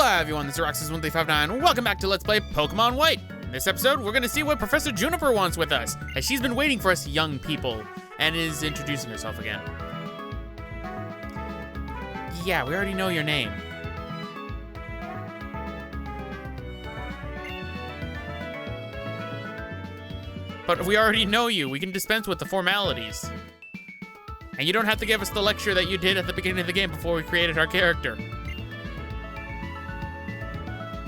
Hola everyone, this is Roxas1359. Welcome back to Let's Play Pokemon White. In this episode, we're gonna see what Professor Juniper wants with us, as she's been waiting for us young people, and is introducing herself again. Yeah, we already know your name. But we already know you, we can dispense with the formalities. And you don't have to give us the lecture that you did at the beginning of the game before we created our character.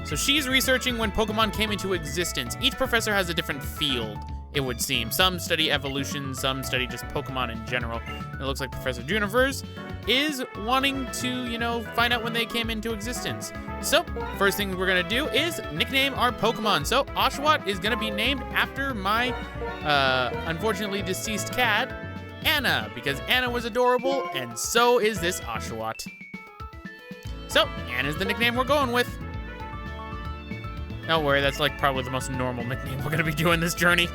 So she's researching when Pokemon came into existence. Each professor has a different field, it would seem. Some study evolution, some study just Pokemon in general. And it looks like Professor Juniper's is wanting to, find out when they came into existence. So, first thing we're gonna do is nickname our Pokemon. So, Oshawott is gonna be named after my, unfortunately deceased cat, Anna, because Anna was adorable, and so is this Oshawott. So, Anna's the nickname we're going with. Don't worry, that's like probably the most normal nickname we're gonna be doing this journey.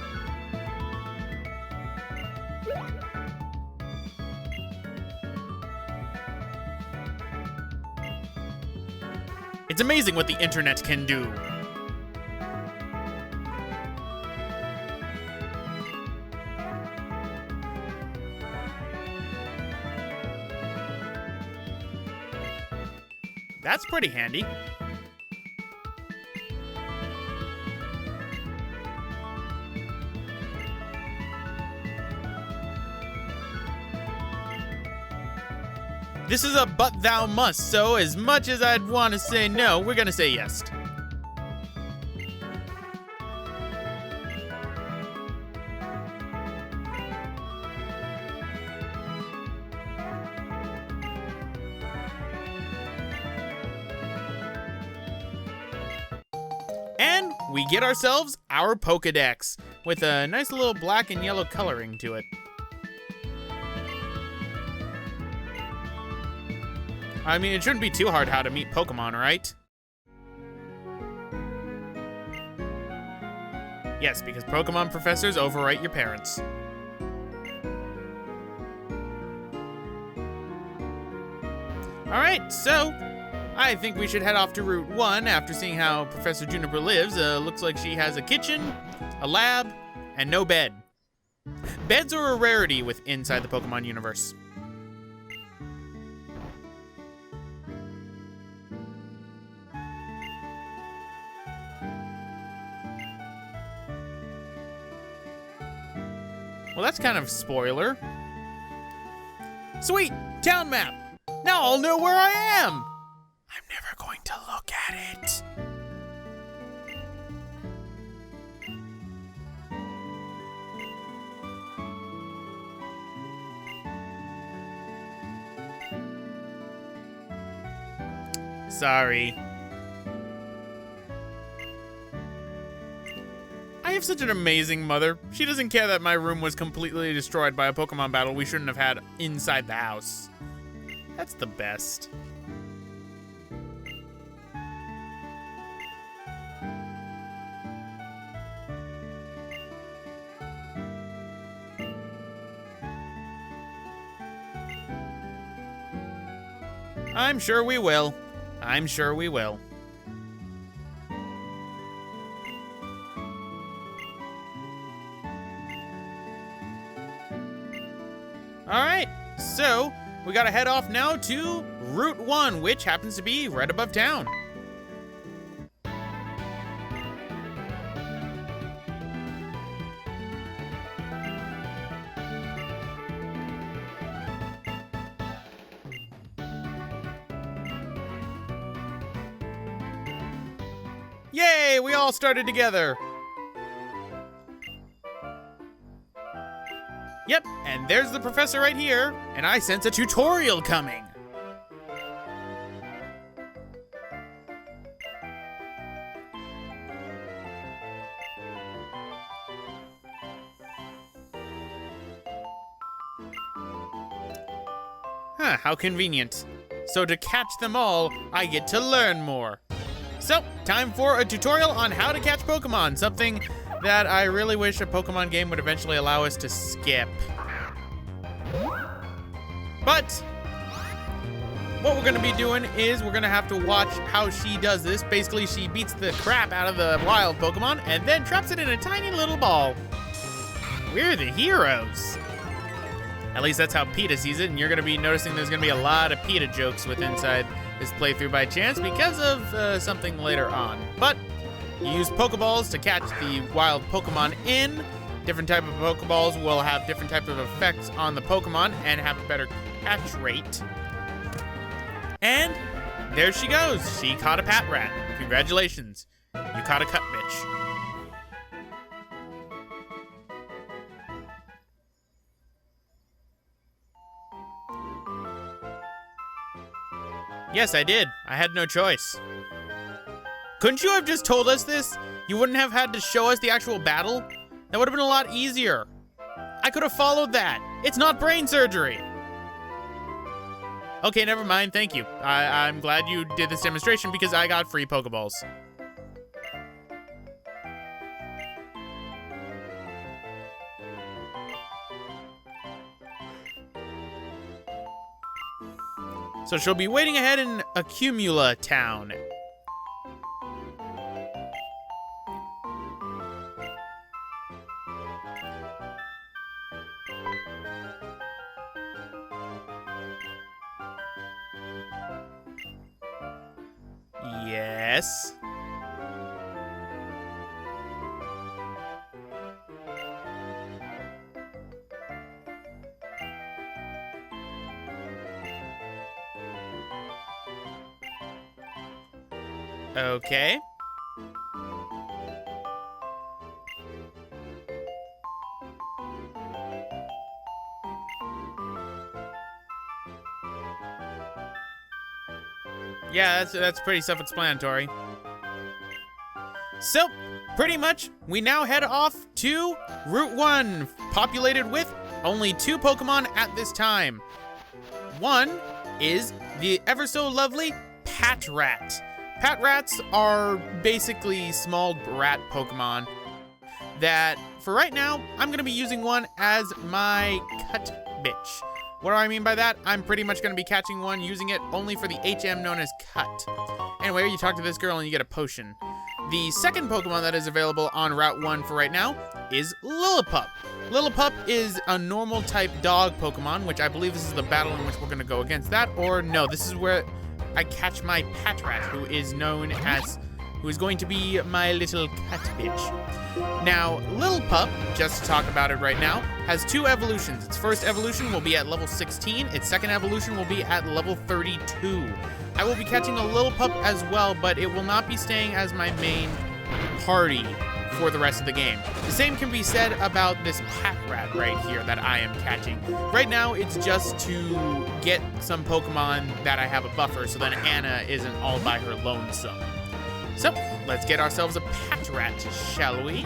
It's amazing what the internet can do. That's pretty handy. This is a but thou must, so as much as I'd want to say no, we're gonna say yes. And we get ourselves our Pokedex with a nice little black and yellow coloring to it. I mean, it shouldn't be too hard how to meet Pokemon, right? Yes, because Pokemon professors overwrite your parents. Alright, so I think we should head off to Route 1 after seeing how Professor Juniper lives. Looks like she has a kitchen, a lab, and no bed. Beds are a rarity inside the Pokemon universe. Well, that's kind of a spoiler. Sweet! Town map! Now I'll know where I am! I'm never going to look at it. Sorry. I have such an amazing mother. She doesn't care that my room was completely destroyed by a Pokemon battle we shouldn't have had inside the house. That's the best. I'm sure we will. I'm sure we will. Alright, so we gotta head off now to Route 1, which happens to be right above town. Yay, we all started together. Yep, and there's the professor right here, and I sense a tutorial coming. Huh, how convenient. So to catch them all, I get to learn more. So, time for a tutorial on how to catch Pokemon, something that I really wish a Pokemon game would eventually allow us to skip. But what we're gonna be doing is we're gonna have to watch how she does this. Basically, she beats the crap out of the wild Pokemon and then traps it in a tiny little ball. We're the heroes. At least that's how PETA sees it, and you're gonna be noticing there's gonna be a lot of PETA jokes with inside this playthrough by chance because of something later on. But you use Pokeballs to catch the wild Pokemon in. Different type of Pokeballs will have different type of effects on the Pokemon and have a better catch rate. And there she goes. She caught a Patrat. Congratulations. You caught a cut bitch. Yes, I did. I had no choice. Couldn't you have just told us this? You wouldn't have had to show us the actual battle? That would have been a lot easier. I could have followed that. It's not brain surgery. Okay, never mind. Thank you. I'm glad you did this demonstration because I got free Pokeballs. So she'll be waiting ahead in Accumula Town. Yes. Okay. Yeah, that's pretty self-explanatory. So, pretty much, we now head off to Route 1, populated with only 2 Pokemon at this time. One is the ever so lovely Patrat. Patrats are basically small rat Pokemon that, for right now, I'm going to be using one as my cut bitch. What do I mean by that? I'm pretty much going to be catching one, using it only for the HM known as cut. Anyway, you talk to this girl and you get a potion. The second Pokemon that is available on Route 1 for right now is Lil Pup. Lil Pup is a normal type dog Pokemon, which I believe this is the battle in which we're going to go against that, or no, this is where I catch my Patrat, who is going to be my little cat bitch. Now, Lil Pup, just to talk about it right now, has 2 evolutions. Its first evolution will be at level 16. Its second evolution will be at level 32. I will be catching a Lil Pup as well, but it will not be staying as my main party for the rest of the game. The same can be said about this Patrat right here that I am catching. Right now, it's just to get some Pokemon that I have a buffer so then Anna isn't all by her lonesome. So, let's get ourselves a Patrat, shall we?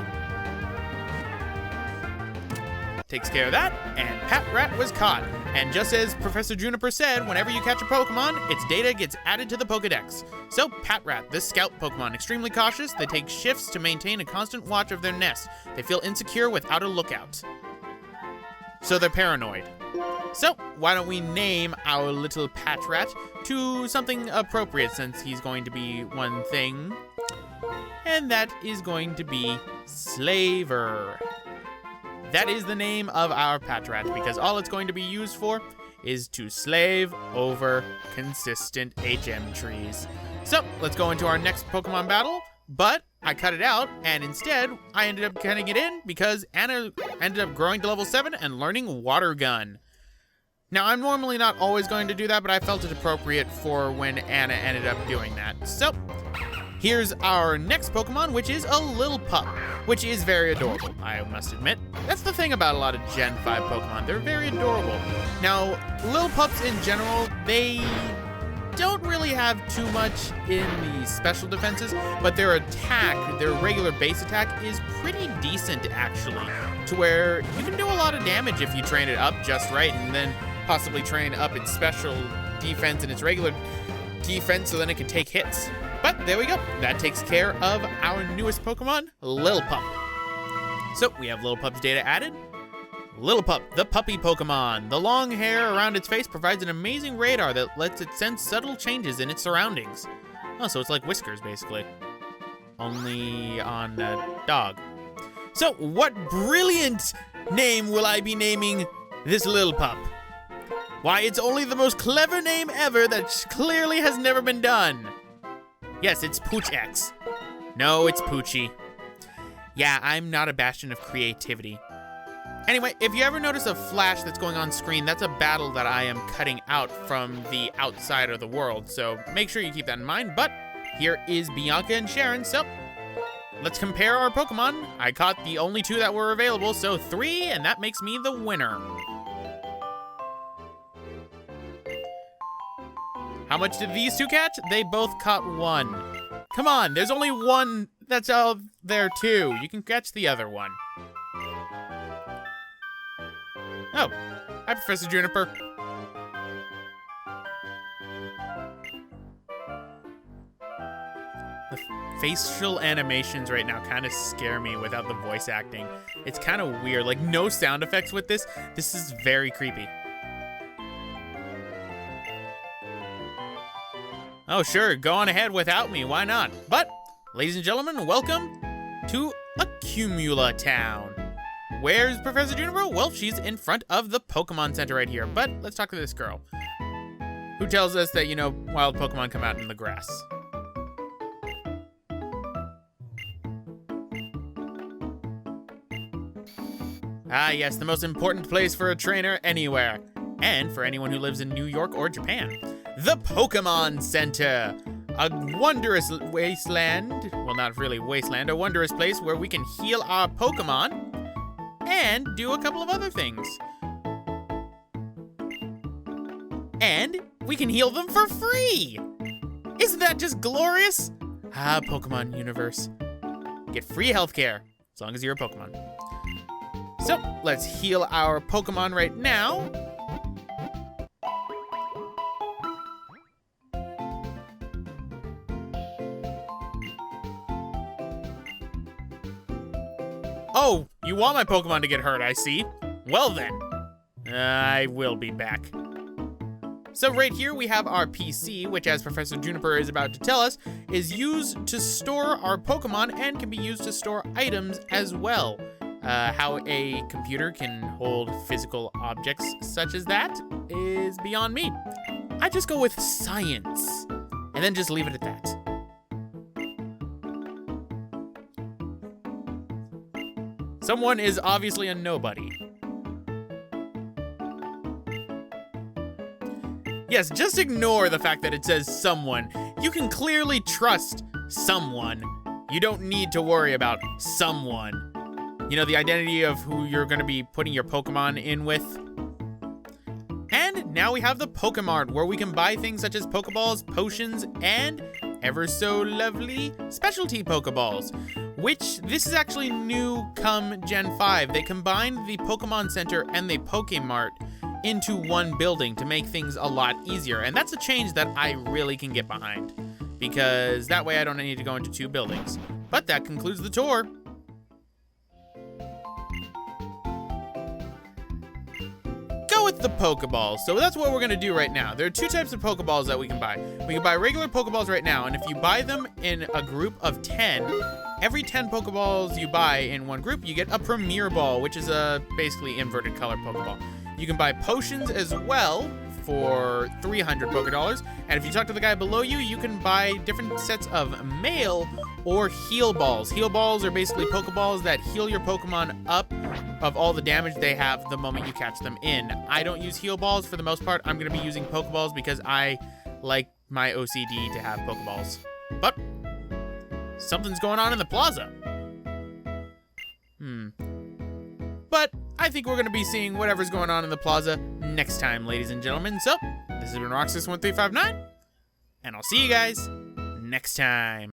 Takes care of that, and Patrat was caught. And just as Professor Juniper said, whenever you catch a Pokemon, its data gets added to the Pokedex. So, Patrat, this scout Pokemon, extremely cautious, they take shifts to maintain a constant watch of their nest. They feel insecure without a lookout. So they're paranoid. So, why don't we name our little Patrat to something appropriate since he's going to be one thing. And that is going to be Slaver. That is the name of our Patrat because all it's going to be used for is to slave over consistent HM trees. So, let's go into our next Pokemon battle, but I cut it out, and instead, I ended up cutting it in because Anna ended up growing to level 7 and learning Water Gun. Now, I'm normally not always going to do that, but I felt it appropriate for when Anna ended up doing that. So, here's our next Pokemon, which is a Lil Pup, which is very adorable, I must admit. That's the thing about a lot of Gen 5 Pokemon. They're very adorable. Now, Lil Pups in general, they don't really have too much in the special defenses, but their attack, their regular base attack, is pretty decent, actually, to where you can do a lot of damage if you train it up just right, and then possibly train up its special defense and its regular defense so then it can take hits. But there we go. That takes care of our newest Pokemon, Lil Pup. So we have Lil Pup's data added. Lil Pup, the puppy Pokemon. The long hair around its face provides an amazing radar that lets it sense subtle changes in its surroundings. Oh, so it's like Whiskers, basically. Only on a dog. So, what brilliant name will I be naming this Lil Pup? Why, it's only the most clever name ever that clearly has never been done. Yes, it's Pooch X. No, it's Poochie. Yeah, I'm not a bastion of creativity. Anyway, if you ever notice a flash that's going on screen, that's a battle that I am cutting out from the outside of the world, so make sure you keep that in mind. But here is Bianca and Sharon, so let's compare our Pokemon. I caught the only 2 that were available, so 3, and that makes me the winner. How much did these 2 catch? They both caught 1. Come on, there's only 1 that's out there too. You can catch the other one. Oh, hi, Professor Juniper. The facial animations right now kind of scare me without the voice acting. It's kind of weird, like no sound effects with this. This is very creepy. Oh, sure, go on ahead without me, why not? But, ladies and gentlemen, welcome to Accumula Town. Where's Professor Juniper? Well, she's in front of the Pokemon Center right here. But let's talk to this girl, who tells us that, you know, wild Pokemon come out in the grass. Ah, yes, the most important place for a trainer anywhere. And for anyone who lives in New York or Japan. The Pokemon Center. A wondrous wasteland. Well, not really wasteland. A wondrous place where we can heal our Pokemon and do a couple of other things. And we can heal them for free. Isn't that just glorious? Ah, Pokemon universe. Get free healthcare, as long as you're a Pokemon. So, let's heal our Pokemon right now. Oh, you want my Pokemon to get hurt, I see. Well then, I will be back. So right here we have our PC, which, as Professor Juniper is about to tell us, is used to store our Pokemon and can be used to store items as well. How a computer can hold physical objects such as that is beyond me. I just go with science, and then just leave it at that. Someone is obviously a nobody. Yes, just ignore the fact that it says someone. You can clearly trust someone. You don't need to worry about someone. You know, the identity of who you're going to be putting your Pokemon in with. And now we have the Polka Mart, where we can buy things such as Pokeballs, potions, and ever so lovely specialty Pokeballs. Which, this is actually new come Gen 5. They combined the Pokemon Center and the Poké Mart into one building to make things a lot easier. And that's a change that I really can get behind, because that way I don't need to go into 2 buildings. But that concludes the tour. Go with the Pokeballs. So that's what we're gonna do right now. There are 2 types of Pokeballs that we can buy. We can buy regular Pokeballs right now, and if you buy them in a group of 10, every 10 Pokeballs you buy in one group, you get a Premier Ball, which is a basically inverted color Pokeball. You can buy potions as well for 300 Pokedollars, and if you talk to the guy below you, you can buy different sets of mail or heal balls. Heal balls are basically Pokeballs that heal your Pokemon up of all the damage they have the moment you catch them in. I don't use heal balls for the most part. I'm going to be using Pokeballs because I like my OCD to have Pokeballs. But something's going on in the plaza. But I think we're going to be seeing whatever's going on in the plaza next time, ladies and gentlemen. So, this has been Roxas1359, and I'll see you guys next time.